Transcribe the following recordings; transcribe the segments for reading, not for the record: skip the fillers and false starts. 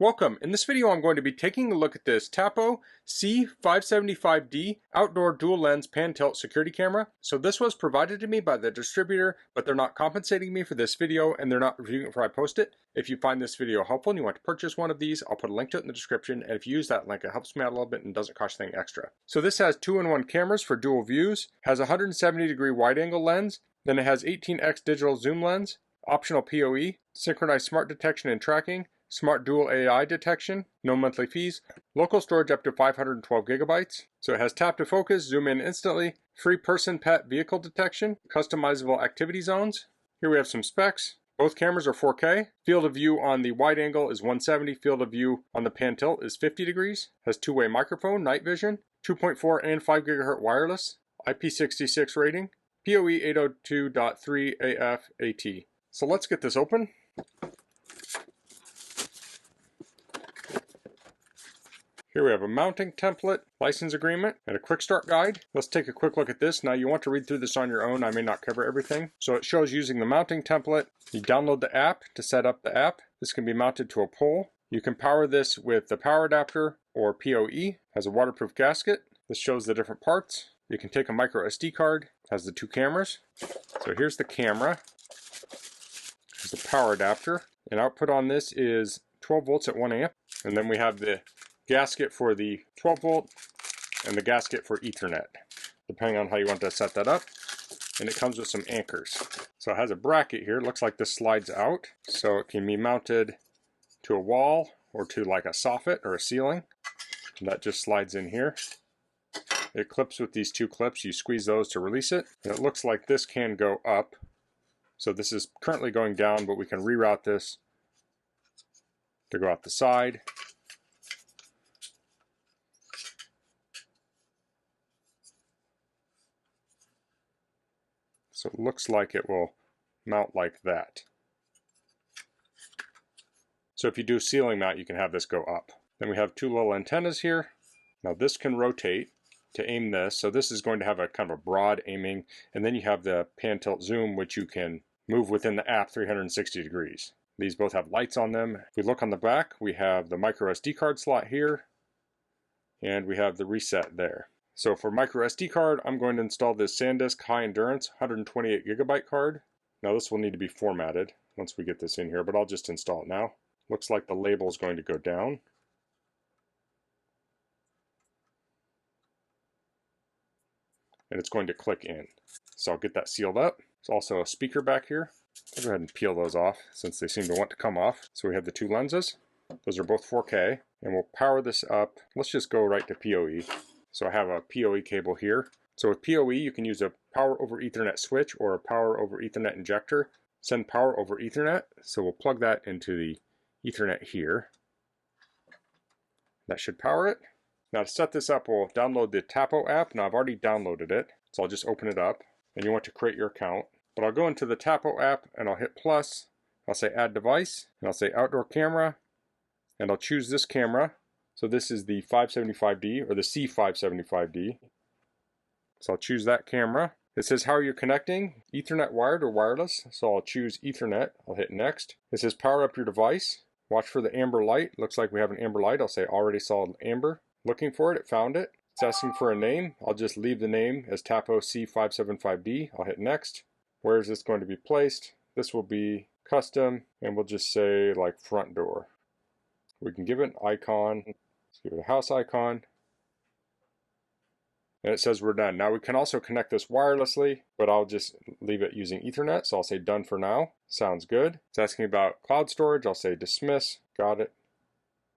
Welcome. In this video I'm going to be taking a look at this Tapo C575D outdoor dual lens pan tilt security camera. So this was provided to me by the distributor, but they're not compensating me for this video and they're not reviewing it before I post it. If you find this video helpful and you want to purchase one of these, I'll put a link to it in the description, and if you use that link it helps me out a little bit and doesn't cost anything extra. So this has 2-in-1 cameras for dual views, has a 170-degree wide angle lens, then it has 18x digital zoom lens, optional PoE, synchronized smart detection and tracking, smart dual AI detection, no monthly fees, local storage up to 512 gigabytes. So it has tap to focus, zoom in instantly, free person pet vehicle detection, customizable activity zones. Here we have some specs. Both cameras are 4K. Field of view on the wide angle is 170. Field of view on the pan tilt is 50 degrees. Has two-way microphone, night vision, 2.4 and 5 gigahertz wireless, IP66 rating, PoE 802.3 AF AT. So let's get this open. Here we have a mounting template, license agreement, and a quick start guide. Let's take a quick look at this. Now you want to read through this on your own. I may not cover everything. So it shows using the mounting template. You download the app to set up the app. This can be mounted to a pole. You can power this with the power adapter or PoE. Has a waterproof gasket. This shows the different parts. You can take a microSD card. Has the two cameras. So here's the camera. Here's the power adapter. And output on this is 12 volts at 1 amp. And then we have the gasket for the 12 volt and the gasket for Ethernet, depending on how you want to set that up. And it comes with some anchors. So it has a bracket here. It looks like this slides out. So it can be mounted to a wall or to like a soffit or a ceiling. And that just slides in here. It clips with these two clips. You squeeze those to release it. And it looks like this can go up. So this is currently going down, but we can reroute this to go out the side. So it looks like it will mount like that. So if you do ceiling mount, you can have this go up. Then we have two little antennas here. Now this can rotate to aim this. So this is going to have a kind of a broad aiming. And then you have the pan tilt zoom, which you can move within the app 360 degrees. These both have lights on them. If we look on the back, we have the microSD card slot here. And we have the reset there. So for microSD card, I'm going to install this SanDisk high endurance 128 gigabyte card. Now this will need to be formatted once we get this in here, but I'll just install it now. Looks like the label is going to go down. And it's going to click in. So I'll get that sealed up. There's also a speaker back here. I'll go ahead and peel those off since they seem to want to come off. So we have the two lenses. Those are both 4K. And we'll power this up. Let's just go right to PoE. So I have a PoE cable here. So with PoE, you can use a power over Ethernet switch or a power over Ethernet injector. Send power over Ethernet. So we'll plug that into the Ethernet here. That should power it. Now to set this up, we'll download the Tapo app. Now I've already downloaded it, so I'll just open it up. And you want to create your account. But I'll go into the Tapo app and I'll hit plus. I'll say add device, and I'll say outdoor camera, and I'll choose this camera. So this is the 575D or the C575D. So I'll choose that camera. It says how are you connecting? Ethernet wired or wireless? So I'll choose Ethernet. I'll hit next. It says power up your device. Watch for the amber light. Looks like we have an amber light. I'll say already saw amber. Looking for it, it found it. It's asking for a name. I'll just leave the name as Tapo C575D. I'll hit next. Where is this going to be placed? This will be custom, and we'll just say like front door. We can give it an icon. Let's give it a house icon. And it says we're done. Now we can also connect this wirelessly, but I'll just leave it using Ethernet. So I'll say done for now. Sounds good. It's asking about cloud storage. I'll say dismiss. Got it.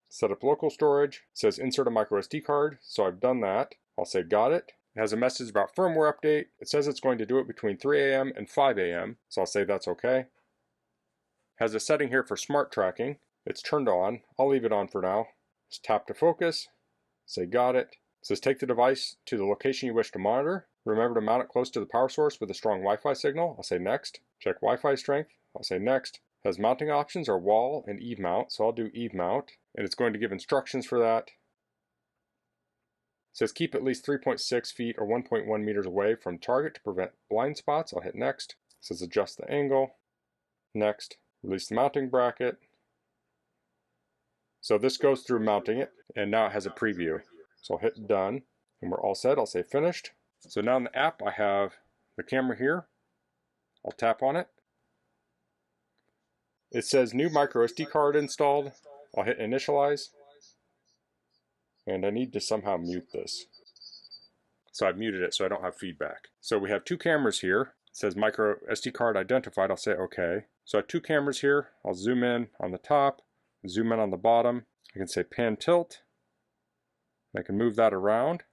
Set up local storage. It says insert a microSD card. So I've done that. I'll say got it. It has a message about firmware update. It says it's going to do it between 3 a.m. and 5 a.m. So I'll say that's okay. It has a setting here for smart tracking. It's turned on. I'll leave it on for now. Just tap to focus. Say got it. It says take the device to the location you wish to monitor. Remember to mount it close to the power source with a strong Wi-Fi signal. I'll say next. Check Wi-Fi strength. I'll say next. It has mounting options are wall and eve mount. So I'll do eve mount. And it's going to give instructions for that. It says keep at least 3.6 feet or 1.1 meters away from target to prevent blind spots. I'll hit next. It says adjust the angle. Next. Release the mounting bracket. So this goes through mounting it, and now it has a preview. So I'll hit done, and we're all set. I'll say finished. So now in the app, I have the camera here. I'll tap on it. It says new microSD card installed. I'll hit initialize. And I need to somehow mute this. So I've muted it so I don't have feedback. So we have two cameras here. It says microSD card identified. I'll say OK. So I have two cameras here. I'll zoom in on the top, zoom in on the bottom. I can say pan tilt. I can move that around.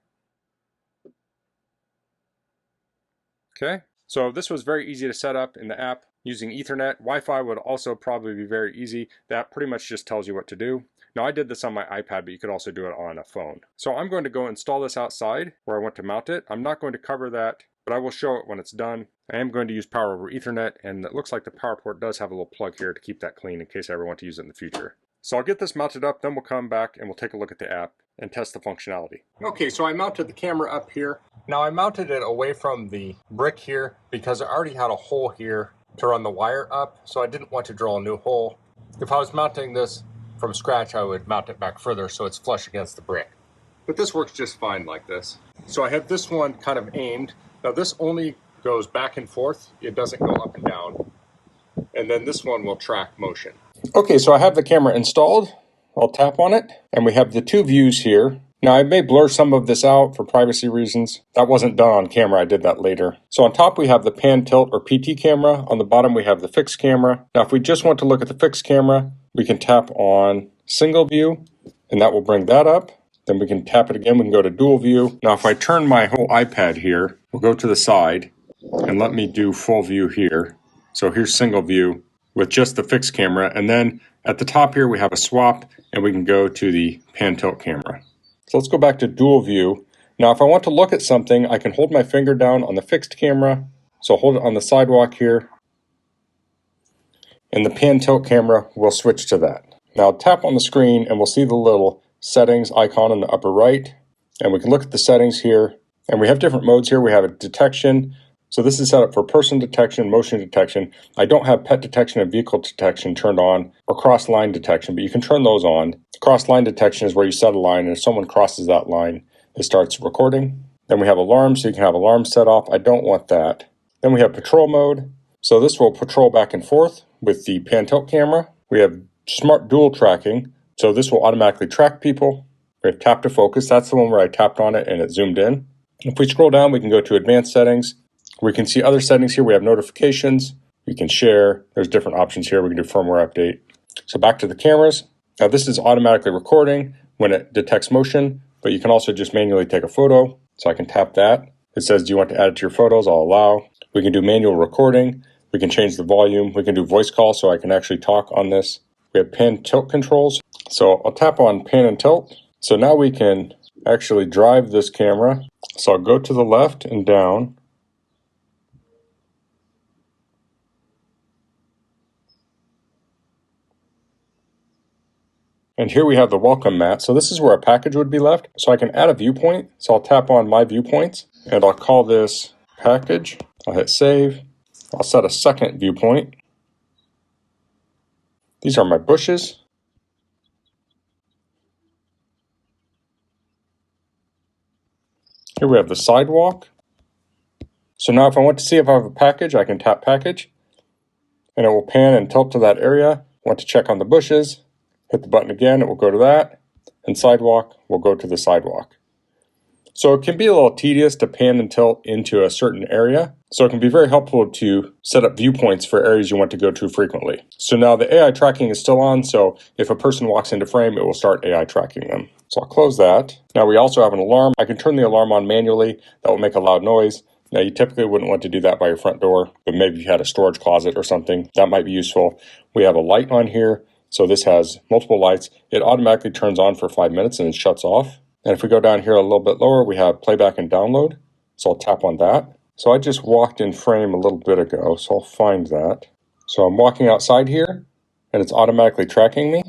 Okay. So this was very easy to set up in the app using Ethernet. Wi-Fi would also probably be very easy. That pretty much just tells you what to do. Now I did this on my iPad, but you could also do it on a phone. So I'm going to go install this outside where I want to mount it. I'm not going to cover that, but I will show it when it's done. I am going to use power over Ethernet, and it looks like the power port does have a little plug here to keep that clean in case I ever want to use it in the future. So I'll get this mounted up, then we'll come back and we'll take a look at the app and test the functionality. Okay, so I mounted the camera up here. Now I mounted it away from the brick here because I already had a hole here to run the wire up, so I didn't want to drill a new hole. If I was mounting this from scratch, I would mount it back further so it's flush against the brick. But this works just fine like this. So I have this one kind of aimed. Now this only goes back and forth. It doesn't go up and down. And then this one will track motion. Okay, so I have the camera installed. I'll tap on it, and we have the two views here. Now I may blur some of this out for privacy reasons. That wasn't done on camera, I did that later. So on top we have the pan tilt or PT camera. On the bottom we have the fixed camera. Now if we just want to look at the fixed camera, we can tap on single view, and that will bring that up. Then we can tap it again, we can go to dual view. Now if I turn my whole iPad here, we'll go to the side, and let me do full view here. So here's single view with just the fixed camera, and then at the top here we have a swap, and we can go to the pan tilt camera. So let's go back to dual view. Now if I want to look at something, I can hold my finger down on the fixed camera. So hold it on the sidewalk here, and the pan tilt camera will switch to that. Now tap on the screen and we'll see the little settings icon in the upper right, and we can look at the settings here, and we have different modes here. We have a detection. So this is set up for person detection, motion detection. I don't have pet detection and vehicle detection turned on, or cross-line detection, but you can turn those on. Cross-line detection is where you set a line, and if someone crosses that line, it starts recording. Then we have alarms, so you can have alarms set off. I don't want that. Then we have patrol mode. So this will patrol back and forth with the pan tilt camera. We have smart dual tracking. So this will automatically track people. We have tap to focus. That's the one where I tapped on it and it zoomed in. If we scroll down, we can go to advanced settings. We can see other settings here. We have notifications. We can share. There's different options here. We can do firmware update. So back to the cameras. Now this is automatically recording when it detects motion, but you can also just manually take a photo. So I can tap that. It says, do you want to add it to your photos? I'll allow. We can do manual recording. We can change the volume. We can do voice call so I can actually talk on this. We have pan tilt controls. So I'll tap on pan and tilt. So now we can actually drive this camera. So I'll go to the left and down. And here we have the welcome mat. So this is where a package would be left. So I can add a viewpoint. So I'll tap on my viewpoints and I'll call this package. I'll hit save. I'll set a second viewpoint. These are my bushes. Here we have the sidewalk. So now if I want to see if I have a package, I can tap package and it will pan and tilt to that area. I want to check on the bushes. Hit the button again, it will go to that, and sidewalk will go to the sidewalk. So it can be a little tedious to pan and tilt into a certain area, so it can be very helpful to set up viewpoints for areas you want to go to frequently. So now the AI tracking is still on, so if a person walks into frame, it will start AI tracking them. So I'll close that. Now we also have an alarm. I can turn the alarm on manually. That will make a loud noise. Now you typically wouldn't want to do that by your front door, but maybe if you had a storage closet or something, that might be useful. We have a light on here. So this has multiple lights. It automatically turns on for 5 minutes and it shuts off. And if we go down here a little bit lower, we have playback and download. So I'll tap on that. So I just walked in frame a little bit ago, so I'll find that. So I'm walking outside here and it's automatically tracking me.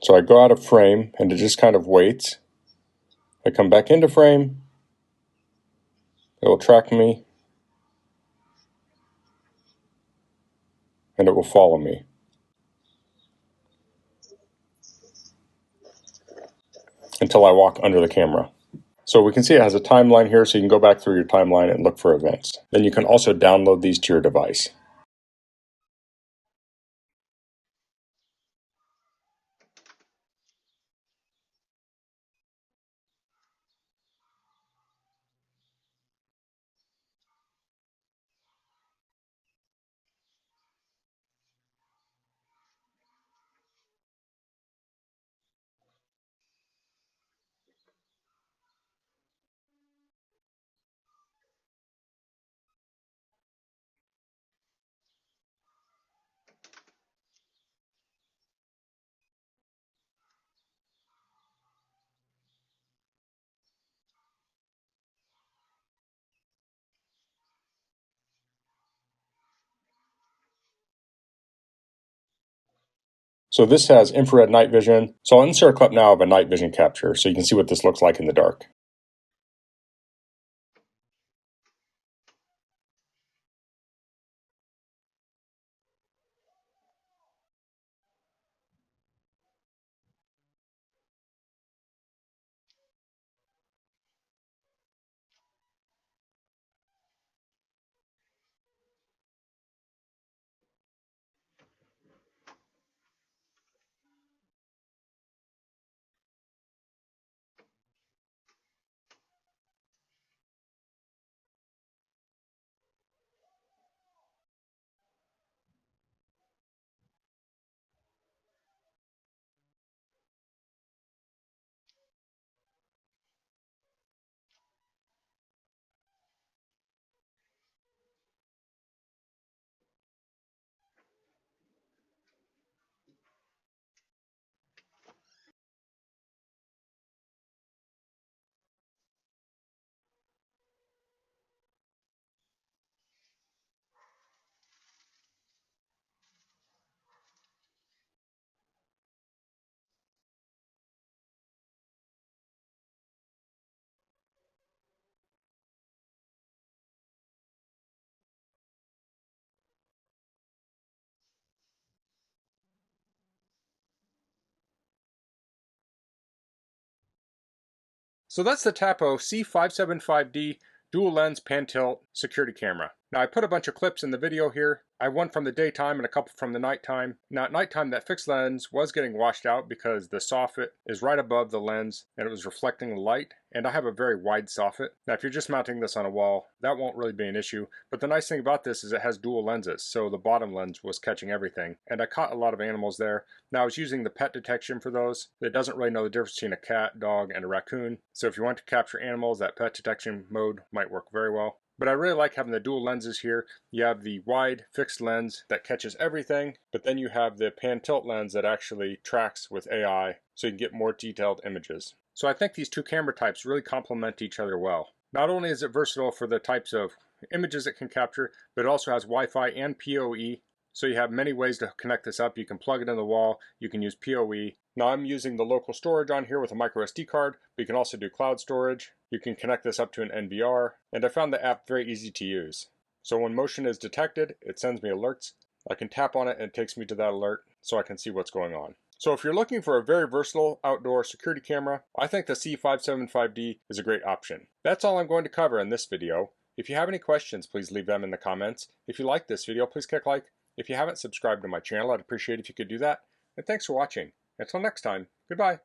So I go out of frame and it just kind of waits. I come back into frame. It will track me. and it will follow me. Until I walk under the camera. So we can see it has a timeline here, so you can go back through your timeline and look for events. Then you can also download these to your device. So this has infrared night vision. So I'll insert a clip now of a night vision capture so you can see what this looks like in the dark. So that's the Tapo C575D dual lens pan tilt security camera. Now I put a bunch of clips in the video here. I have one from the daytime and a couple from the nighttime. Now at nighttime that fixed lens was getting washed out because the soffit is right above the lens and it was reflecting the light, and I have a very wide soffit. Now if you're just mounting this on a wall, that won't really be an issue, but the nice thing about this is it has dual lenses, so the bottom lens was catching everything, and I caught a lot of animals there. Now I was using the pet detection for those. It doesn't really know the difference between a cat, dog, and a raccoon, so if you want to capture animals, that pet detection mode might work very well. But I really like having the dual lenses here. You have the wide fixed lens that catches everything, but then you have the pan tilt lens that actually tracks with AI so you can get more detailed images. So I think these two camera types really complement each other well. Not only is it versatile for the types of images it can capture, but it also has Wi-Fi and PoE. So you have many ways to connect this up. You can plug it in the wall, you can use PoE. Now I'm using the local storage on here with a microSD card, but you can also do cloud storage. You can connect this up to an NVR, and I found the app very easy to use. So when motion is detected, it sends me alerts. I can tap on it and it takes me to that alert so I can see what's going on. So if you're looking for a very versatile outdoor security camera, I think the C575D is a great option. That's all I'm going to cover in this video. If you have any questions, please leave them in the comments. If you like this video, please click like. If you haven't subscribed to my channel, I'd appreciate if you could do that. And thanks for watching. Until next time, goodbye.